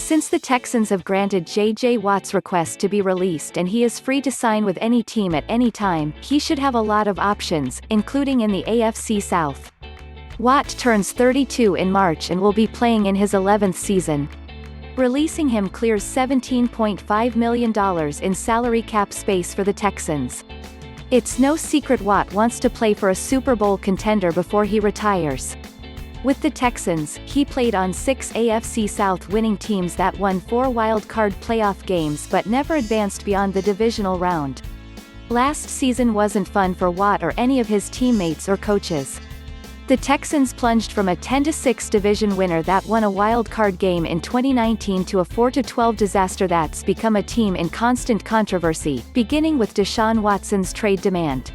Since the Texans have granted J.J. Watt's request to be released and he is free to sign with any team at any time, he should have a lot of options, including in the AFC South. Watt turns 32 in March and will be playing in his 11th season. Releasing him clears $17.5 million in salary cap space for the Texans. It's no secret Watt wants to play for a Super Bowl contender before he retires. With the Texans, he played on 6 AFC South-winning teams that won 4 wild-card playoff games but never advanced beyond the divisional round. Last season wasn't fun for Watt or any of his teammates or coaches. The Texans plunged from a 10-6 division winner that won a wild-card game in 2019 to a 4-12 disaster that's become a team in constant controversy, beginning with Deshaun Watson's trade demand.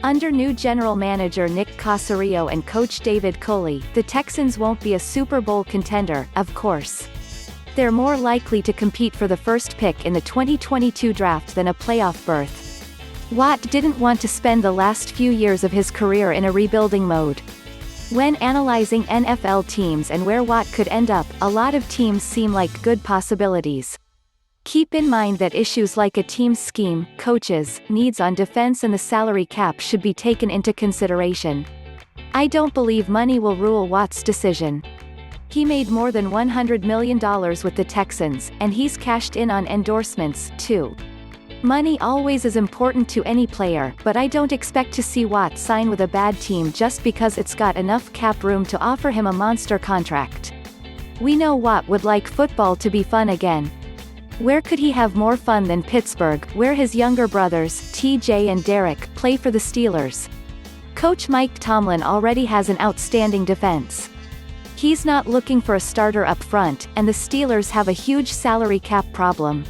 Under new general manager Nick Caserio and coach David Culley, the Texans won't be a Super Bowl contender, of course. They're more likely to compete for the first pick in the 2022 draft than a playoff berth. Watt didn't want to spend the last few years of his career in a rebuilding mode. When analyzing NFL teams and where Watt could end up, a lot of teams seem like good possibilities. Keep in mind that issues like a team's scheme, coaches, needs on defense and the salary cap should be taken into consideration. I don't believe money will rule Watt's decision. He made more than $100 million with the Texans, and he's cashed in on endorsements, too. Money always is important to any player, but I don't expect to see Watt sign with a bad team just because it's got enough cap room to offer him a monster contract. We know Watt would like football to be fun again. Where could he have more fun than Pittsburgh, where his younger brothers, TJ and Derek, play for the Steelers? Coach Mike Tomlin already has an outstanding defense. He's not looking for a starter up front, and the Steelers have a huge salary cap problem.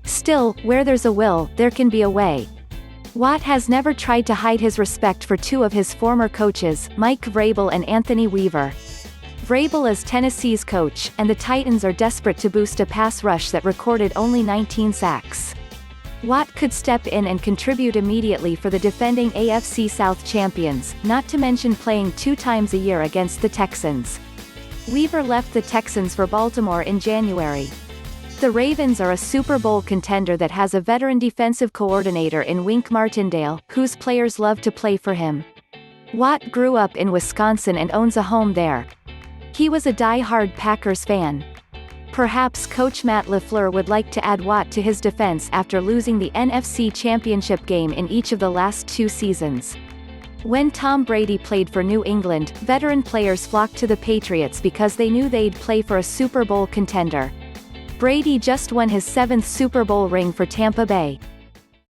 Still, where there's a will, there can be a way. Watt has never tried to hide his respect for 2 of his former coaches, Mike Vrabel and Anthony Weaver. Vrabel is Tennessee's coach, and the Titans are desperate to boost a pass rush that recorded only 19 sacks. Watt could step in and contribute immediately for the defending AFC South champions, not to mention playing 2 times a year against the Texans. Weaver left the Texans for Baltimore in January. The Ravens are a Super Bowl contender that has a veteran defensive coordinator in Wink Martindale, whose players love to play for him. Watt grew up in Wisconsin and owns a home there. He was a die-hard Packers fan. Perhaps coach Matt LaFleur would like to add Watt to his defense after losing the NFC Championship game in each of the last 2 seasons. When Tom Brady played for New England, veteran players flocked to the Patriots because they knew they'd play for a Super Bowl contender. Brady just won his 7th Super Bowl ring for Tampa Bay.